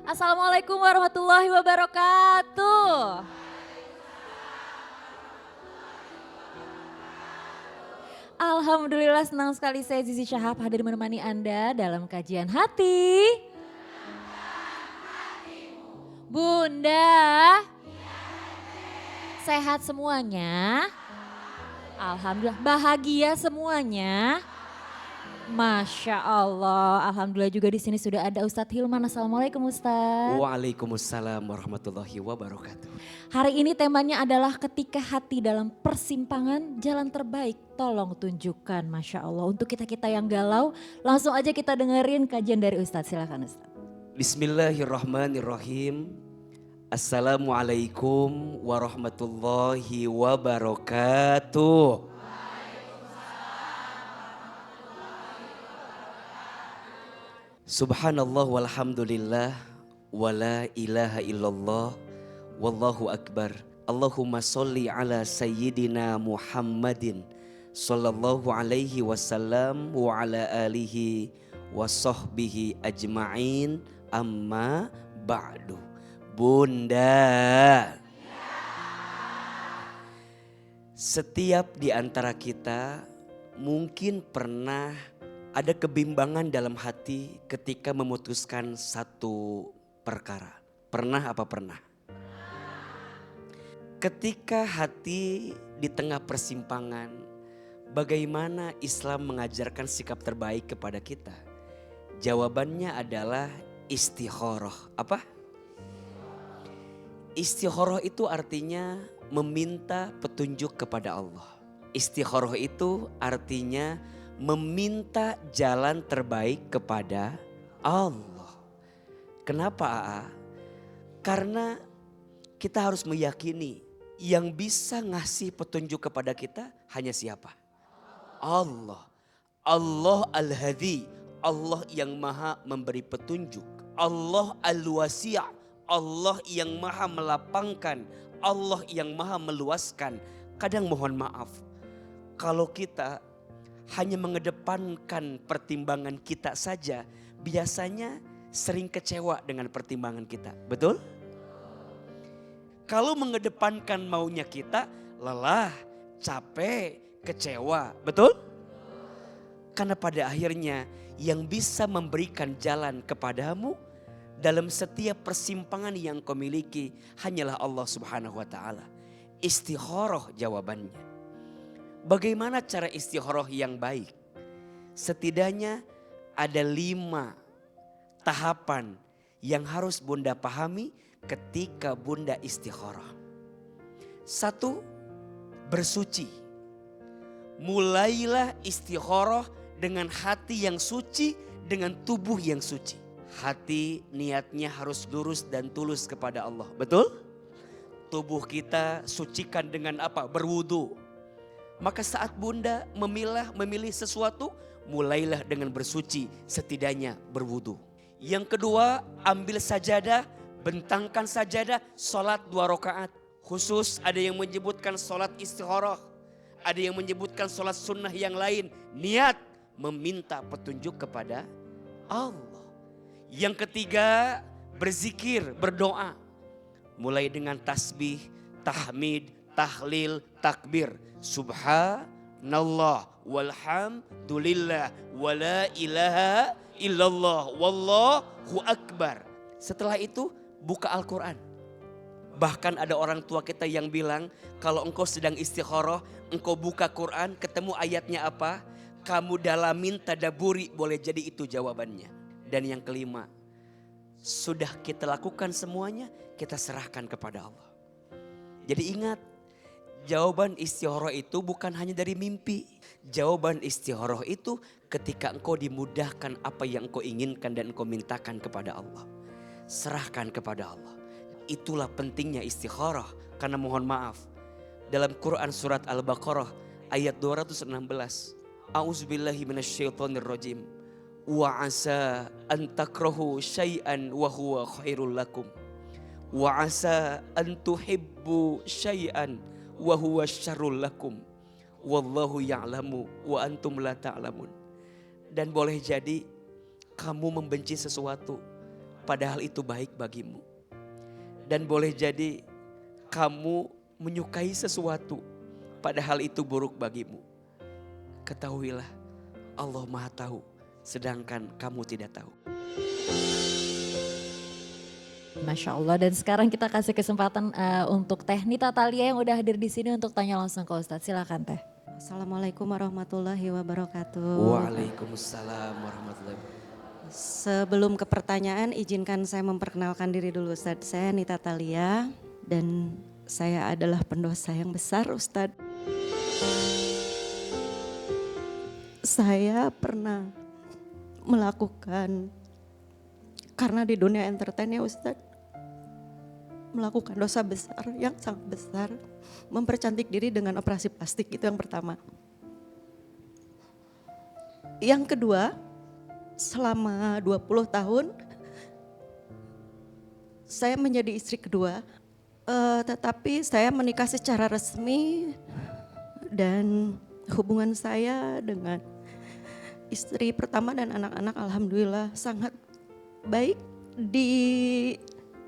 Assalamualaikum warahmatullahi wabarakatuh. Alhamdulillah senang sekali saya Zizi Syahab hadir menemani Anda dalam kajian hati. Bunda, sehat semuanya? Alhamdulillah, bahagia semuanya? Masya Allah, Alhamdulillah juga di sini sudah ada Ustadz Hilman. Assalamualaikum Ustadz. Waalaikumsalam warahmatullahi wabarakatuh. Hari ini temanya adalah ketika hati dalam persimpangan jalan terbaik tolong tunjukkan. Masya Allah, untuk kita-kita yang galau langsung aja kita dengerin kajian dari Ustadz, silakan Ustadz. Bismillahirrahmanirrahim. Assalamualaikum warahmatullahi wabarakatuh. Subhanallah walhamdulillah wala ilaha illallah wallahu akbar. Allahumma sholli ala sayyidina Muhammadin sallallahu alaihi wasallam wa ala alihi wa sahbihi ajma'in amma ba'du. Bunda, setiap di antara kita mungkin pernah ada kebimbangan dalam hati ketika memutuskan satu perkara. Pernah apa pernah? Ketika hati di tengah persimpangan, bagaimana Islam mengajarkan sikap terbaik kepada kita? Jawabannya adalah istikharah. Apa? Istikharah itu artinya meminta petunjuk kepada Allah. Istikharah itu artinya meminta jalan terbaik kepada Allah. Kenapa AA? Karena kita harus meyakini yang bisa ngasih petunjuk kepada kita hanya siapa? Allah. Allah Al-Hadi. Allah yang maha memberi petunjuk. Allah Al-Wasi'. Allah yang maha melapangkan. Allah yang maha meluaskan. Kadang mohon maaf, kalau kita hanya mengedepankan pertimbangan kita saja, biasanya sering kecewa dengan pertimbangan kita. Betul? Kalau mengedepankan maunya kita, lelah, capek, kecewa. Betul? Karena pada akhirnya yang bisa memberikan jalan kepadamu dalam setiap persimpangan yang kau miliki hanyalah Allah Subhanahu wa taala. Istikharah jawabannya. Bagaimana cara istikharah yang baik? Setidaknya ada 5 tahapan yang harus Bunda pahami ketika Bunda istikharah. 1, bersuci. Mulailah istikharah dengan hati yang suci, dengan tubuh yang suci. Hati niatnya harus lurus dan tulus kepada Allah. Betul? Tubuh kita sucikan dengan apa? Berwudu. Maka saat Bunda memilih sesuatu, mulailah dengan bersuci, setidaknya berwudu. Yang kedua, ambil sajadah, bentangkan sajadah, sholat 2 rakaat. Khusus ada yang menyebutkan sholat istikharah, ada yang menyebutkan sholat sunnah yang lain. Niat meminta petunjuk kepada Allah. Yang ketiga, berzikir, berdoa. Mulai dengan tasbih, tahmid, tahlil, takbir. Subhanallah walhamdulillah wala ilaha illallah wallahu akbar. Setelah itu buka Al-Quran. Bahkan ada orang tua kita yang bilang, kalau engkau sedang istikharah, engkau buka Quran, ketemu ayatnya apa, kamu dalamin, tadaburi, boleh jadi itu jawabannya. Dan yang kelima, sudah kita lakukan semuanya, kita serahkan kepada Allah. Jadi ingat, jawaban istikharah itu bukan hanya dari mimpi. Jawaban istikharah itu ketika engkau dimudahkan apa yang engkau inginkan dan engkau mintakan kepada Allah. Serahkan kepada Allah. Itulah pentingnya istikharah. Karena mohon maaf, dalam Quran surat Al-Baqarah ayat 216. A'udzubillahi minasyaitonirrajim. Wa asa an takrahu syai'an wa huwa khairul lakum. Wa asa an tuhibbu syai'an wa huwa syarrul lakum. Wallahu ya'lamu wa antum la ta'lamun. Dan boleh jadi kamu membenci sesuatu, padahal itu baik bagimu. Dan boleh jadi kamu menyukai sesuatu padahal itu buruk bagimu. Ketahuilah Allah Maha tahu sedangkan kamu tidak tahu. Masya Allah, dan sekarang kita kasih kesempatan untuk Teh Nita Talia yang udah hadir di sini untuk tanya langsung ke Ustadz. Silakan Teh. Assalamualaikum warahmatullahi wabarakatuh. Waalaikumsalam warahmatullahi wabarakatuh. Sebelum ke pertanyaan, izinkan saya memperkenalkan diri dulu Ustadz. Saya Nita Talia dan saya adalah pendosa yang besar Ustadz. Saya pernah melakukan, karena di dunia entertain ya Ustadz, melakukan dosa besar yang sangat besar, mempercantik diri dengan operasi plastik, itu yang pertama. Yang kedua, selama 20 tahun saya menjadi istri kedua, tetapi saya menikah secara resmi dan hubungan saya dengan istri pertama dan anak-anak alhamdulillah sangat baik. Di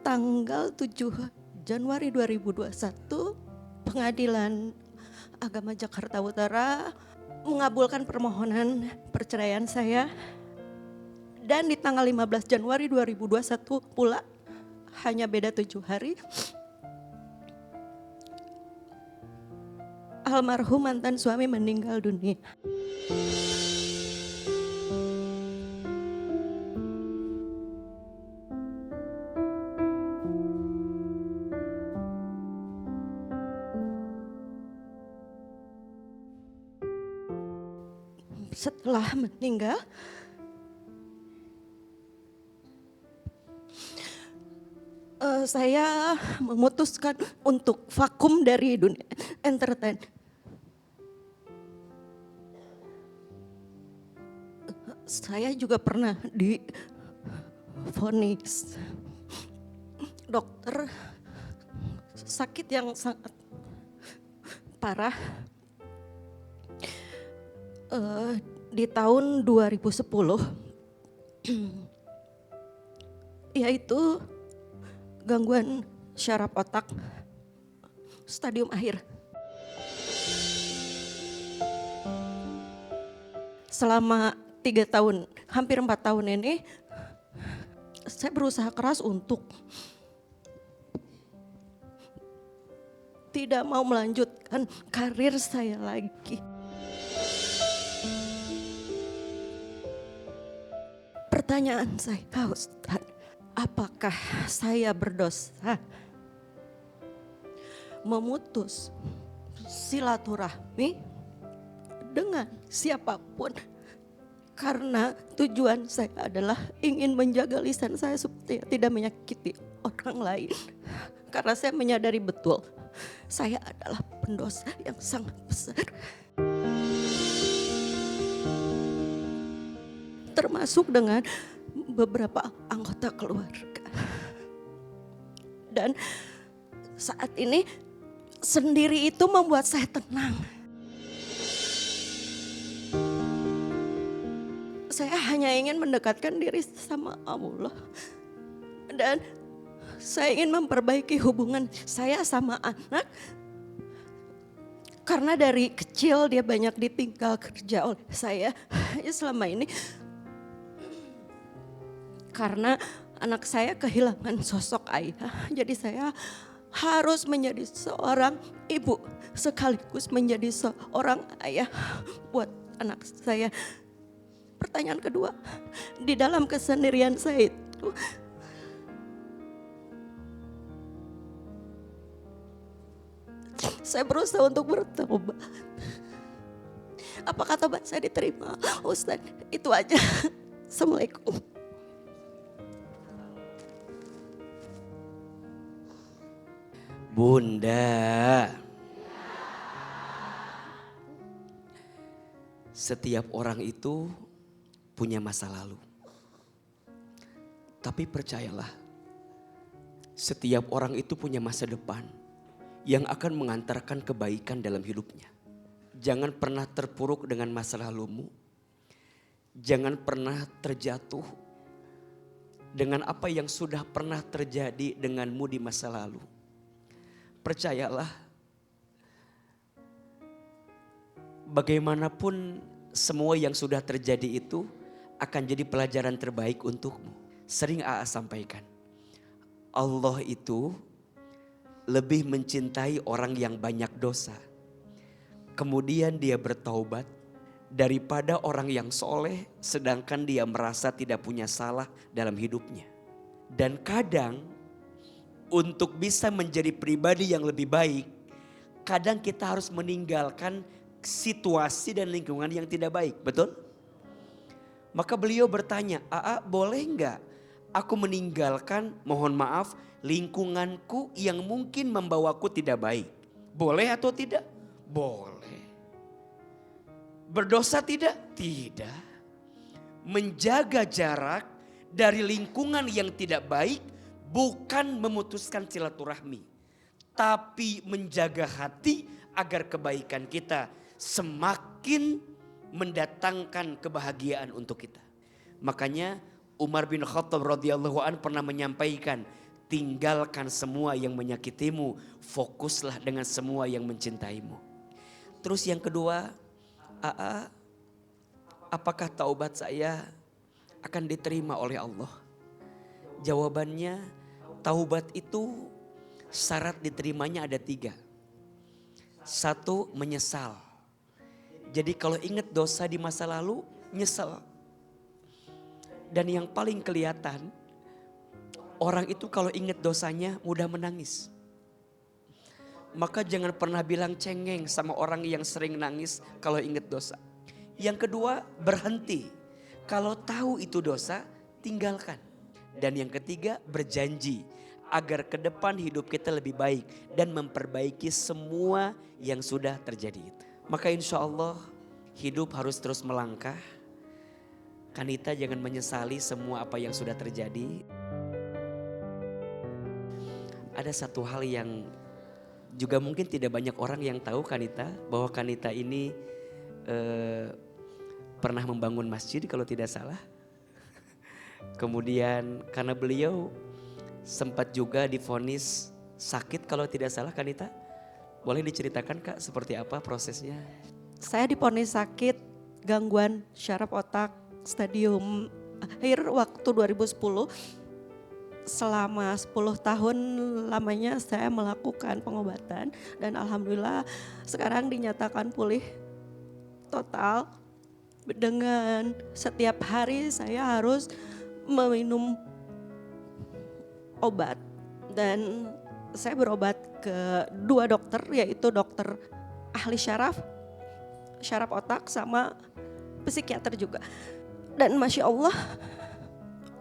tanggal 7 Januari 2021 Pengadilan Agama Jakarta Utara mengabulkan permohonan perceraian saya. Dan di tanggal 15 Januari 2021 pula, hanya beda 7 hari, almarhum mantan suami meninggal dunia. Setelah meninggal, saya memutuskan untuk vakum dari dunia entertain. Saya juga pernah divonis dokter sakit yang sangat parah di tahun 2010, yaitu gangguan syaraf otak stadium akhir. Selama 3 tahun, hampir 4 tahun ini, saya berusaha keras untuk tidak mau melanjutkan karir saya lagi. Pertanyaan saya, Ustaz, apakah saya berdosa memutus silaturahmi dengan siapapun? Karena tujuan saya adalah ingin menjaga lisan saya supaya tidak menyakiti orang lain. Karena saya menyadari betul saya adalah pendosa yang sangat besar. Termasuk dengan beberapa anggota keluarga. Dan saat ini sendiri itu membuat saya tenang. Saya hanya ingin mendekatkan diri sama Allah. Dan saya ingin memperbaiki hubungan saya sama anak. Karena dari kecil dia banyak ditinggal kerja oleh saya. Selama ini karena anak saya kehilangan sosok ayah. Jadi saya harus menjadi seorang ibu sekaligus menjadi seorang ayah buat anak saya. Pertanyaan kedua, di dalam kesendirian saya itu, saya berusaha untuk bertobat. Apakah tobat saya diterima? Ustaz, itu aja. Assalamualaikum. Bunda, setiap orang itu punya masa lalu. Tapi percayalah, setiap orang itu punya masa depan yang akan mengantarkan kebaikan dalam hidupnya. Jangan pernah terpuruk dengan masa lalumu. Jangan pernah terjatuh dengan apa yang sudah pernah terjadi denganmu di masa lalu. Percayalah, bagaimanapun semua yang sudah terjadi itu akan jadi pelajaran terbaik untukmu. Sering AA sampaikan, Allah itu lebih mencintai orang yang banyak dosa, kemudian dia bertaubat, daripada orang yang soleh sedangkan dia merasa tidak punya salah dalam hidupnya. Dan kadang untuk bisa menjadi pribadi yang lebih baik, kadang kita harus meninggalkan situasi dan lingkungan yang tidak baik, betul? Maka beliau bertanya, "Aa, boleh enggak aku meninggalkan, mohon maaf, lingkunganku yang mungkin membawaku tidak baik? Boleh atau tidak?" Boleh. Berdosa tidak? Tidak. Menjaga jarak dari lingkungan yang tidak baik bukan memutuskan silaturahmi, tapi menjaga hati agar kebaikan kita semakin mendatangkan kebahagiaan untuk kita. Makanya Umar bin Khattab radhiyallahu an pernah menyampaikan, tinggalkan semua yang menyakitimu, fokuslah dengan semua yang mencintaimu. Terus yang kedua, AA, apakah taubat saya akan diterima oleh Allah? Jawabannya, taubat itu syarat diterimanya ada 3. 1, menyesal. Jadi kalau ingat dosa di masa lalu, nyesel. Dan yang paling kelihatan, orang itu kalau ingat dosanya mudah menangis. Maka jangan pernah bilang cengeng sama orang yang sering nangis kalau ingat dosa. Yang kedua, berhenti. Kalau tahu itu dosa, tinggalkan. Dan yang ketiga, berjanji agar ke depan hidup kita lebih baik dan memperbaiki semua yang sudah terjadi itu. Maka insya Allah hidup harus terus melangkah. Kanita jangan menyesali semua apa yang sudah terjadi. Ada satu hal yang juga mungkin tidak banyak orang yang tahu Kanita, bahwa Kanita ini pernah membangun masjid kalau tidak salah. Kemudian karena beliau sempat juga divonis sakit kalau tidak salah Kanita. Boleh diceritakan Kak seperti apa prosesnya? Saya divonis sakit gangguan syaraf otak stadium akhir waktu 2010. Selama 10 tahun lamanya saya melakukan pengobatan dan alhamdulillah sekarang dinyatakan pulih total. Dengan setiap hari saya harus meminum obat dan saya berobat ke 2 dokter, yaitu dokter ahli syaraf otak sama psikiater juga. Dan Masya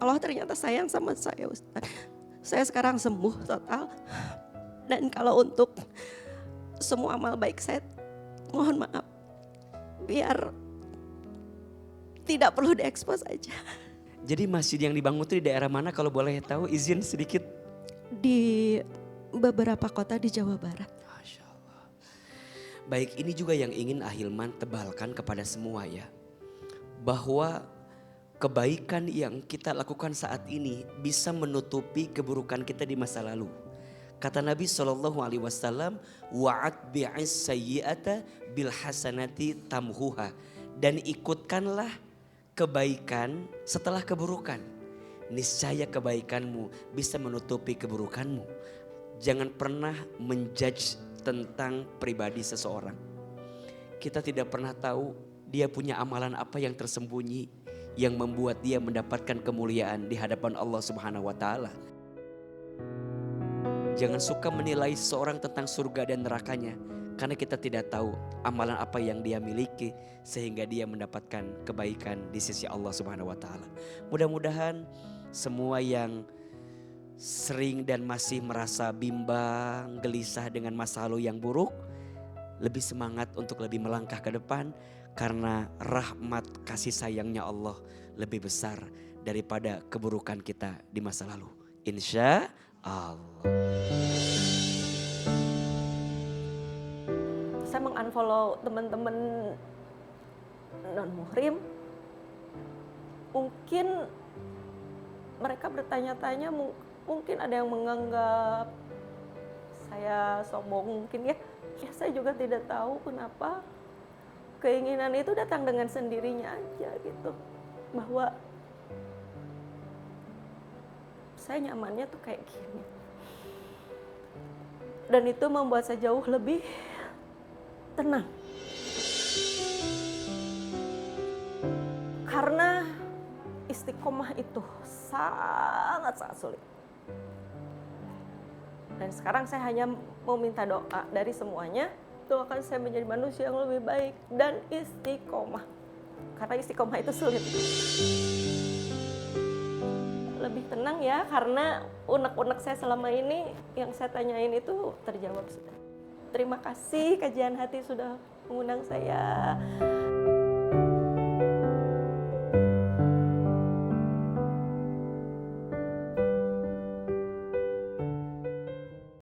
Allah ternyata sayang sama saya Ustaz. Saya sekarang sembuh total. Dan kalau untuk semua amal baik saya mohon maaf. Biar tidak perlu diekspos aja. Jadi masjid yang dibangun itu di daerah mana kalau boleh tahu, izin sedikit? Di beberapa kota di Jawa Barat. Masya Allah. Baik, ini juga yang ingin Ahilman tebalkan kepada semua ya. Bahwa kebaikan yang kita lakukan saat ini bisa menutupi keburukan kita di masa lalu. Kata Nabi SAW, wa'atbi'is sayyi'ata bil hasanati tamhuha. Dan ikutkanlah kebaikan setelah keburukan. Niscaya kebaikanmu bisa menutupi keburukanmu. Jangan pernah menjudge tentang pribadi seseorang. Kita tidak pernah tahu dia punya amalan apa yang tersembunyi, yang membuat dia mendapatkan kemuliaan di hadapan Allah Subhanahu wa taala. Jangan suka menilai seseorang tentang surga dan nerakanya, karena kita tidak tahu amalan apa yang dia miliki sehingga dia mendapatkan kebaikan di sisi Allah Subhanahu wa taala. Mudah-mudahan semua yang sering dan masih merasa bimbang, gelisah dengan masa lalu yang buruk, lebih semangat untuk lebih melangkah ke depan. Karena rahmat kasih sayangnya Allah lebih besar daripada keburukan kita di masa lalu. Insya Allah. Saya mengunfollow teman-teman non muhrim. Mungkin mereka bertanya-tanya, mungkin ada yang menganggap saya sombong mungkin ya. Ya saya juga tidak tahu kenapa keinginan itu datang dengan sendirinya aja gitu. Bahwa saya nyamannya tuh kayak gini. Dan itu membuat saya jauh lebih tenang. Karena istiqomah itu sangat-sangat sulit. Dan sekarang saya hanya mau minta doa dari semuanya. Doakan saya menjadi manusia yang lebih baik dan istiqomah. Karena istiqomah itu sulit. Lebih tenang ya, karena unek-unek saya selama ini yang saya tanyain itu terjawab sudah. Terima kasih Kajian Hati sudah mengundang saya.